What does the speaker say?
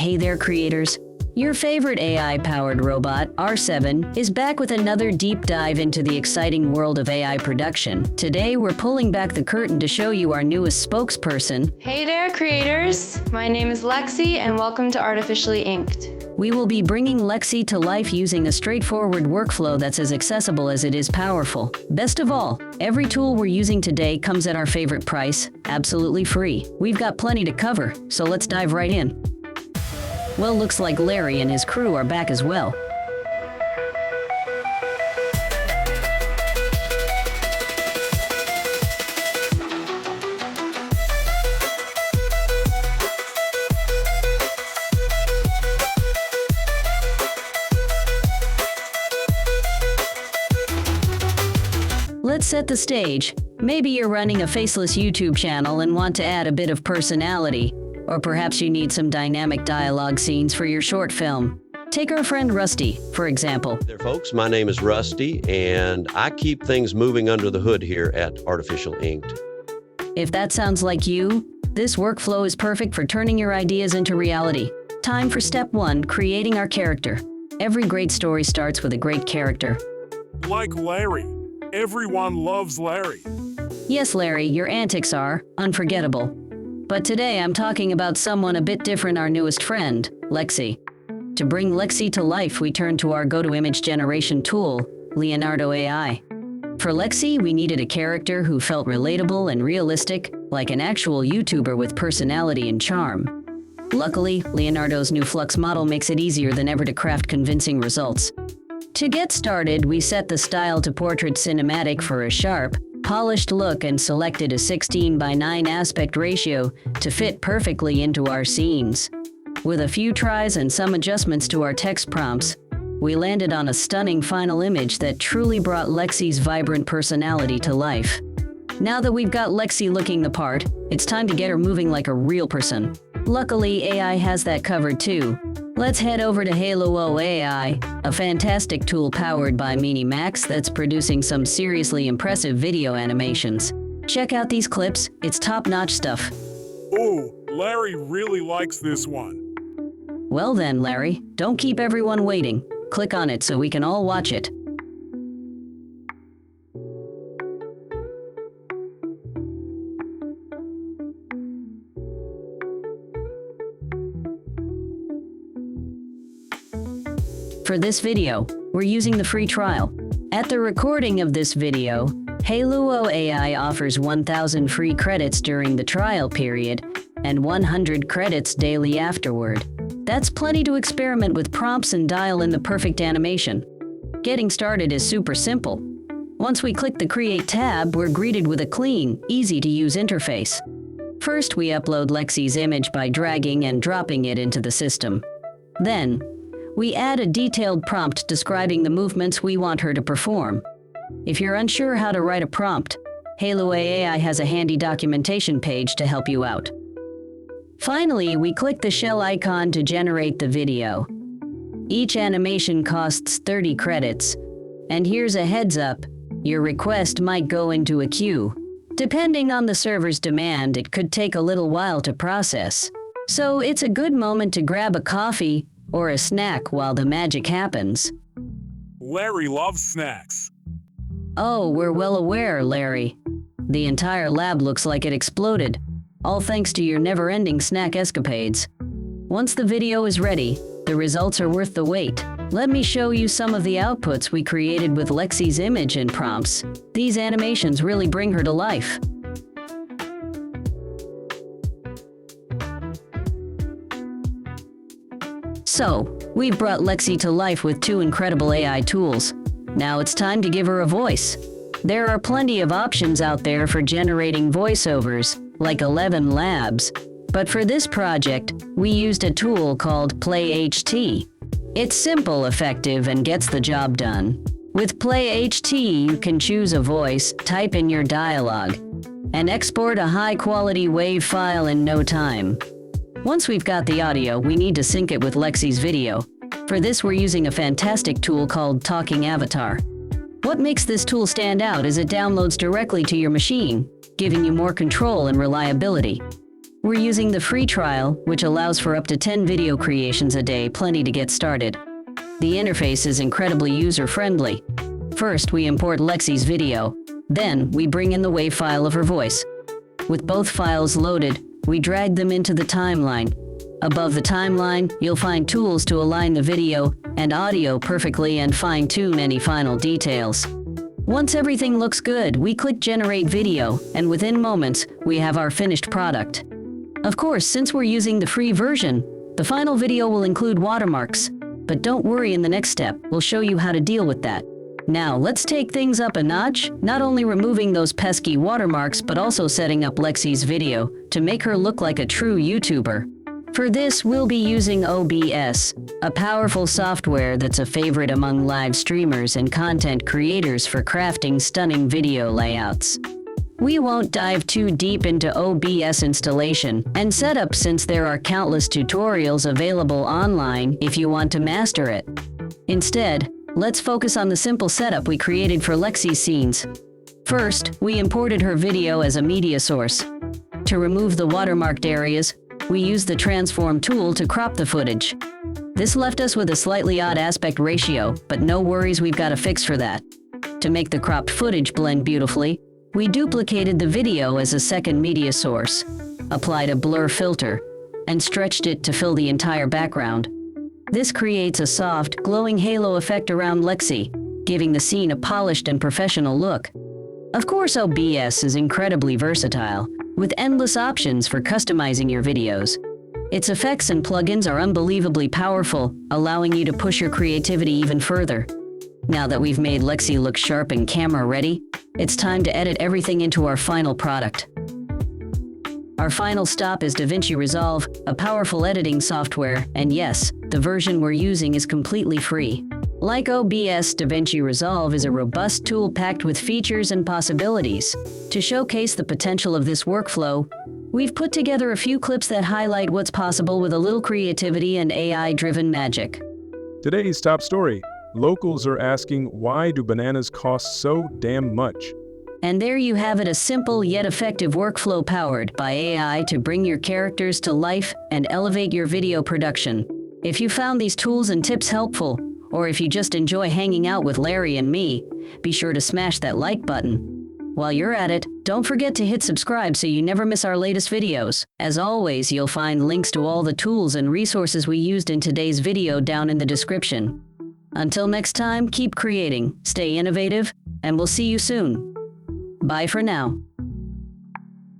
Hey there, creators! Your favorite AI-powered robot, R7, is back with another deep dive into the exciting world of AI production. Today, we're pulling back the curtain to show you our newest spokesperson. Hey there, creators! My name is Lexi, and welcome to Artificially Inked. We will be bringing Lexi to life using a straightforward workflow that's as accessible as it is powerful. Best of all, every tool we're using today comes at our favorite price, absolutely free. We've got plenty to cover, so let's dive right in. Well, looks like Larry and his crew are back as well. Let's set the stage. Maybe you're running a faceless YouTube channel and want to add a bit of personality. Or perhaps you need some dynamic dialogue scenes for your short film. Take our friend Rusty, for example. Hey there, folks. My name is Rusty, and I keep things moving under the hood here at Artificial Inked. If that sounds like you, this workflow is perfect for turning your ideas into reality. Time for step 1, creating our character. Every great story starts with a great character. Like Larry. Everyone loves Larry. Yes, Larry, your antics are unforgettable. But today I'm talking about someone a bit different, our newest friend, Lexi. To bring Lexi to life, we turned to our go-to image generation tool, Leonardo AI. For Lexi, we needed a character who felt relatable and realistic, like an actual YouTuber with personality and charm. Luckily, Leonardo's new Flux model makes it easier than ever to craft convincing results. To get started, we set the style to portrait cinematic for a sharp, polished look and selected a 16:9 aspect ratio to fit perfectly into our scenes. With a few tries and some adjustments to our text prompts, we landed on a stunning final image that truly brought Lexi's vibrant personality to life. Now that we've got Lexi looking the part, it's time to get her moving like a real person. Luckily, AI has that covered too. Let's head over to Hailuo AI, a fantastic tool powered by Minimax that's producing some seriously impressive video animations. Check out these clips, it's top-notch stuff. Ooh, Larry really likes this one. Well then, Larry, don't keep everyone waiting. Click on it so we can all watch it. For this video, we're using the free trial. At the recording of this video, Hailuo AI offers 1,000 free credits during the trial period and 100 credits daily afterward. That's plenty to experiment with prompts and dial in the perfect animation. Getting started is super simple. Once we click the Create tab, we're greeted with a clean, easy-to-use interface. First, we upload Lexi's image by dragging and dropping it into the system. Then, we add a detailed prompt describing the movements we want her to perform. If you're unsure how to write a prompt, Hailuo AI has a handy documentation page to help you out. Finally, we click the shell icon to generate the video. Each animation costs 30 credits, and here's a heads up, your request might go into a queue. Depending on the server's demand, it could take a little while to process. So it's a good moment to grab a coffee or a snack while the magic happens. Larry loves snacks. Oh, we're well aware, Larry. The entire lab looks like it exploded, all thanks to your never-ending snack escapades. Once the video is ready, the results are worth the wait. Let me show you some of the outputs we created with Lexi's image and prompts. These animations really bring her to life. So, we've brought Lexi to life with 2 incredible AI tools. Now it's time to give her a voice. There are plenty of options out there for generating voiceovers, like 11 Labs. But for this project, we used a tool called PlayHT. It's simple, effective, and gets the job done. With PlayHT, you can choose a voice, type in your dialogue, and export a high-quality WAV file in no time. Once we've got the audio, we need to sync it with Lexi's video. For this, we're using a fantastic tool called Talking Avatar. What makes this tool stand out is it downloads directly to your machine, giving you more control and reliability. We're using the free trial, which allows for up to 10 video creations a day, plenty to get started. The interface is incredibly user-friendly. First, we import Lexi's video. Then, we bring in the WAV file of her voice. With both files loaded, we drag them into the timeline. Above the timeline, you'll find tools to align the video and audio perfectly and fine-tune any final details. Once everything looks good, we click Generate Video, and within moments, we have our finished product. Of course, since we're using the free version, the final video will include watermarks. But don't worry, in the next step, we'll show you how to deal with that. Now, let's take things up a notch, not only removing those pesky watermarks, but also setting up Lexi's video to make her look like a true YouTuber. For this, we'll be using OBS, a powerful software that's a favorite among live streamers and content creators for crafting stunning video layouts. We won't dive too deep into OBS installation and setup, since there are countless tutorials available online if you want to master it. Instead, let's focus on the simple setup we created for Lexi's scenes. First, we imported her video as a media source. To remove the watermarked areas, we used the transform tool to crop the footage. This left us with a slightly odd aspect ratio, but no worries, we've got a fix for that. To make the cropped footage blend beautifully, we duplicated the video as a second media source, applied a blur filter, and stretched it to fill the entire background. This creates a soft, glowing halo effect around Lexi, giving the scene a polished and professional look. Of course, OBS is incredibly versatile, with endless options for customizing your videos. Its effects and plugins are unbelievably powerful, allowing you to push your creativity even further. Now that we've made Lexi look sharp and camera ready, it's time to edit everything into our final product. Our final stop is DaVinci Resolve, a powerful editing software, and yes, the version we're using is completely free. Like OBS, DaVinci Resolve is a robust tool packed with features and possibilities. To showcase the potential of this workflow, we've put together a few clips that highlight what's possible with a little creativity and AI-driven magic. Today's top story. Locals are asking, why do bananas cost so damn much? And there you have it, a simple yet effective workflow powered by AI to bring your characters to life and elevate your video production. If you found these tools and tips helpful, or if you just enjoy hanging out with Larry and me, be sure to smash that like button. While you're at it, don't forget to hit subscribe so you never miss our latest videos. As always, you'll find links to all the tools and resources we used in today's video down in the description. Until next time, keep creating, stay innovative, and we'll see you soon. Bye for now.